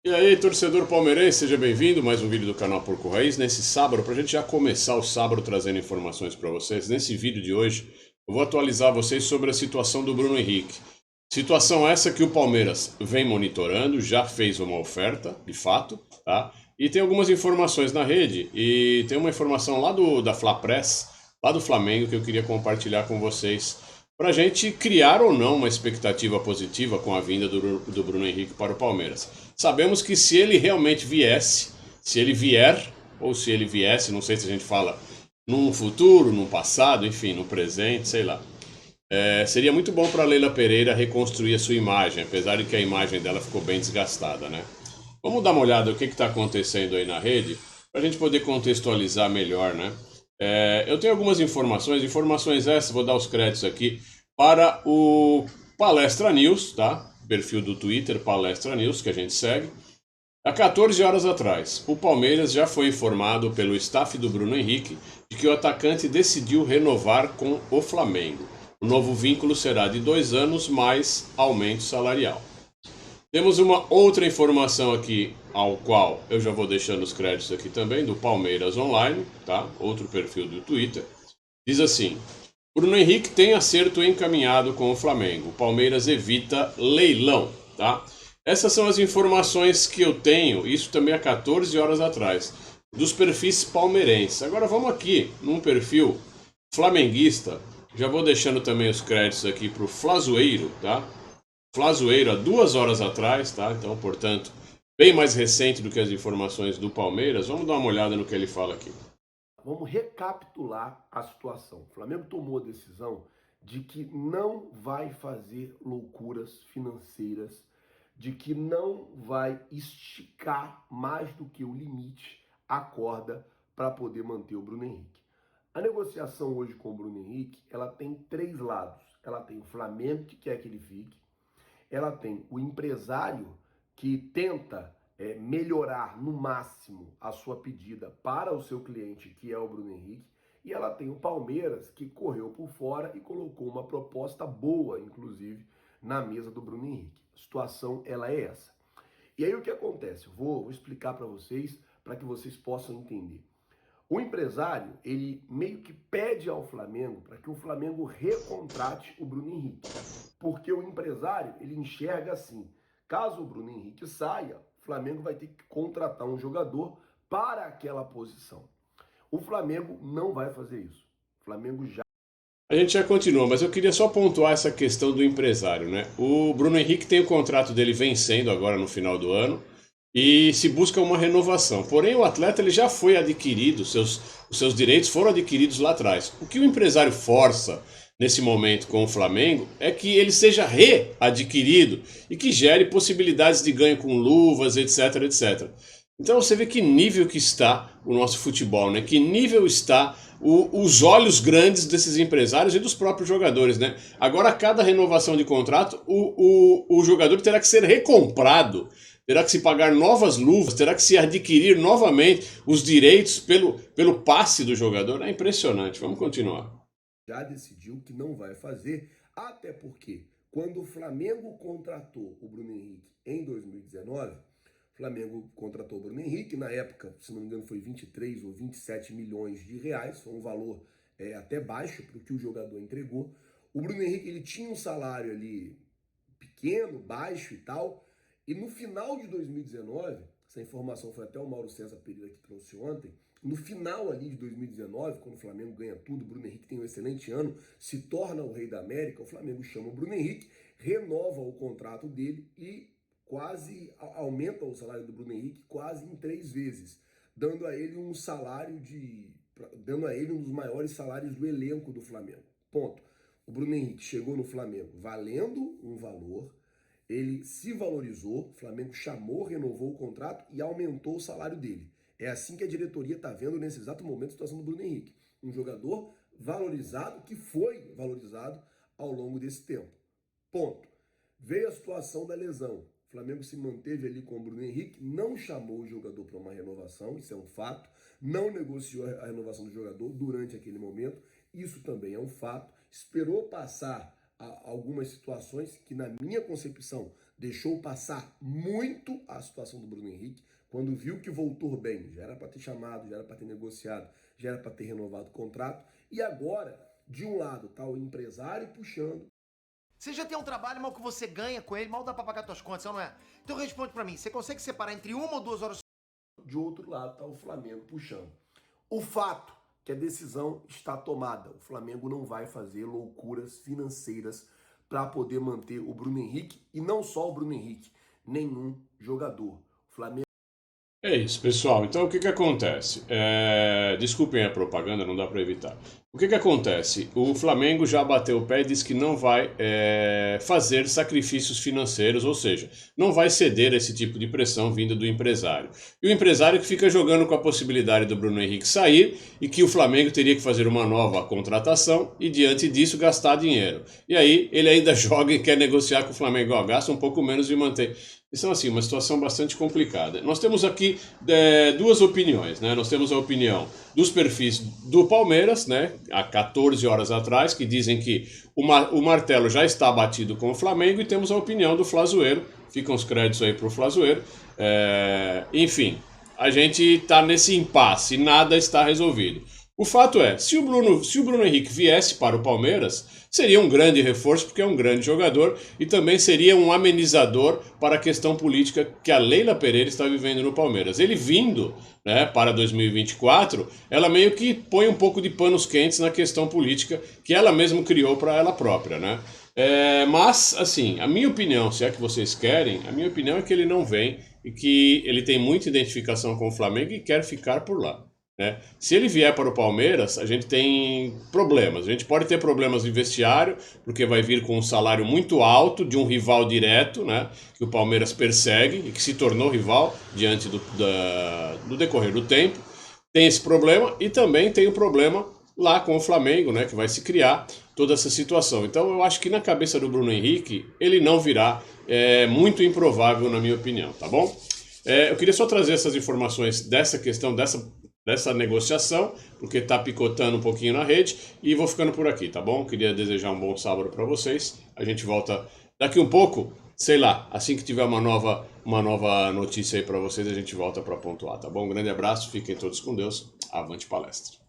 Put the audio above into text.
E aí, torcedor palmeirense, seja bem-vindo a mais um vídeo do canal Porco Raiz. Nesse sábado, para a gente já começar o sábado trazendo informações para vocês, nesse vídeo de hoje eu vou atualizar vocês sobre a situação do Bruno Henrique. Situação essa que o Palmeiras vem monitorando, já fez uma oferta, de fato, tá? E tem algumas informações na rede, e tem uma informação lá da Fla Press, lá do Flamengo, que eu queria compartilhar com vocês, para a gente criar ou não uma expectativa positiva com a vinda do Bruno Henrique para o Palmeiras. Sabemos que se ele realmente viesse, se ele vier, ou se ele viesse, não sei se a gente fala num futuro, num passado, enfim, no presente, sei lá. Seria muito bom para Leila Pereira reconstruir a sua imagem, apesar de que a imagem dela ficou bem desgastada, né? Vamos dar uma olhada no que está acontecendo aí na rede, para a gente poder contextualizar melhor, né? Eu tenho algumas informações essas, vou dar os créditos aqui, para o Palestra News, tá? Perfil do Twitter, Palestra News, que a gente segue. Há 14 horas atrás, o Palmeiras já foi informado pelo staff do Bruno Henrique de que o atacante decidiu renovar com o Flamengo. O novo vínculo será de 2 anos mais aumento salarial. Temos uma outra informação aqui, ao qual eu já vou deixando os créditos aqui também, do Palmeiras Online, tá? Outro perfil do Twitter. Diz assim: Bruno Henrique tem acerto encaminhado com o Flamengo. O Palmeiras evita leilão, tá? Essas são as informações que eu tenho, isso também há 14 horas atrás, dos perfis palmeirenses. Agora vamos aqui num perfil flamenguista. Já vou deixando também os créditos aqui para o Flazoeiro, tá? Flazoeiro há 2 horas atrás, tá? Então, portanto, bem mais recente do que as informações do Palmeiras. Vamos dar uma olhada no que ele fala aqui. Vamos recapitular a situação. O Flamengo tomou a decisão de que não vai fazer loucuras financeiras, de que não vai esticar mais do que o limite a corda para poder manter o Bruno Henrique. A negociação hoje com o Bruno Henrique, ela tem três lados. Ela tem o Flamengo que quer que ele fique, ela tem o empresário que tenta melhorar no máximo a sua pedida para o seu cliente, que é o Bruno Henrique, e ela tem o Palmeiras que correu por fora e colocou uma proposta boa, inclusive, na mesa do Bruno Henrique. A situação ela é essa. E aí o que acontece? Vou explicar para vocês, para que vocês possam entender. O empresário, ele meio que pede ao Flamengo para que o Flamengo recontrate o Bruno Henrique. Porque o empresário, ele enxerga assim, caso o Bruno Henrique saia, o Flamengo vai ter que contratar um jogador para aquela posição. O Flamengo não vai fazer isso. O Flamengo já... A gente já continua, mas eu queria só pontuar essa questão do empresário, né? O Bruno Henrique tem o contrato dele vencendo agora no final do ano e se busca uma renovação. Porém, o atleta ele já foi adquirido, os seus direitos foram adquiridos lá atrás. O que o empresário força nesse momento com o Flamengo é que ele seja readquirido e que gere possibilidades de ganho com luvas, etc, etc. Então você vê que nível que está o nosso futebol, né? Que nível está os olhos grandes desses empresários e dos próprios jogadores, né? Agora, a cada renovação de contrato, o jogador terá que ser recomprado, terá que se pagar novas luvas, terá que se adquirir novamente os direitos pelo passe do jogador. É impressionante. Vamos continuar. já decidiu que não vai fazer, até porque quando o Flamengo contratou o Bruno Henrique em 2019, o Flamengo contratou o Bruno Henrique, na época, se não me engano, foi 23 ou 27 milhões de reais, foi um valor até baixo para o que o jogador entregou. O Bruno Henrique ele tinha um salário ali pequeno, baixo e tal, e no final de 2019, essa informação foi até o Mauro César Pereira que trouxe ontem, no final ali de 2019, quando o Flamengo ganha tudo, o Bruno Henrique tem um excelente ano, se torna o rei da América, o Flamengo chama o Bruno Henrique, renova o contrato dele e quase aumenta o salário do Bruno Henrique quase em 3 vezes, dando a ele um salário dando a ele um dos maiores salários do elenco do Flamengo. Ponto. O Bruno Henrique chegou no Flamengo valendo um valor, ele se valorizou, o Flamengo chamou, renovou o contrato e aumentou o salário dele. É assim que a diretoria está vendo nesse exato momento a situação do Bruno Henrique. Um jogador valorizado, que foi valorizado ao longo desse tempo. Ponto. Veio a situação da lesão. O Flamengo se manteve ali com o Bruno Henrique, não chamou o jogador para uma renovação, isso é um fato, não negociou a renovação do jogador durante aquele momento, isso também é um fato, esperou passar algumas situações que, na minha concepção, deixou passar muito a situação do Bruno Henrique, quando viu que voltou bem, já era para ter chamado, já era para ter negociado, já era para ter renovado o contrato, e agora, de um lado, tá o empresário puxando. Você já tem um trabalho, mal que você ganha com ele, mal dá pra pagar suas contas, não é? Então responde pra mim, você consegue separar entre 1 ou 2 horas? De outro lado tá o Flamengo puxando. O fato que a decisão está tomada, o Flamengo não vai fazer loucuras financeiras para poder manter o Bruno Henrique, e não só o Bruno Henrique, nenhum jogador. O Flamengo... É isso, pessoal. Então, o que que acontece? Desculpem a propaganda, não dá para evitar. O que que acontece? O Flamengo já bateu o pé e disse que não vai fazer sacrifícios financeiros, ou seja, não vai ceder a esse tipo de pressão vinda do empresário. E o empresário que fica jogando com a possibilidade do Bruno Henrique sair e que o Flamengo teria que fazer uma nova contratação e, diante disso, gastar dinheiro. E aí, ele ainda joga e quer negociar com o Flamengo. Ó, gasta um pouco menos e mantém. Isso é assim, uma situação bastante complicada. Nós temos aqui duas opiniões, né? Nós temos a opinião dos perfis do Palmeiras, né? Há 14 horas atrás, que dizem que o martelo já está batido com o Flamengo, e temos a opinião do Flazoeiro. Ficam os créditos aí para o Flazoeiro. Enfim, a gente está nesse impasse, nada está resolvido. O fato é, se o Bruno Henrique viesse para o Palmeiras, seria um grande reforço, porque é um grande jogador, e também seria um amenizador para a questão política que a Leila Pereira está vivendo no Palmeiras. Ele vindo, né, para 2024, ela meio que põe um pouco de panos quentes na questão política que ela mesma criou para ela própria, né? Mas, assim, a minha opinião, se é que vocês querem, a minha opinião é que ele não vem e que ele tem muita identificação com o Flamengo e quer ficar por lá. Né? Se ele vier para o Palmeiras, a gente tem problemas. A gente pode ter problemas de vestiário, porque vai vir com um salário muito alto de um rival direto, né? Que o Palmeiras persegue e que se tornou rival diante do decorrer do tempo. Tem esse problema, e também tem o problema lá com o Flamengo, né? Que vai se criar toda essa situação. Então eu acho que na cabeça do Bruno Henrique ele não virá, muito improvável na minha opinião, tá bom? Eu queria só trazer essas informações dessa questão, dessa negociação, porque está picotando um pouquinho na rede, e vou ficando por aqui, tá bom? Queria desejar um bom sábado para vocês. A gente volta daqui um pouco, sei lá, assim que tiver uma nova notícia aí para vocês, a gente volta para pontuar, tá bom? Um grande abraço, fiquem todos com Deus, avante palestra.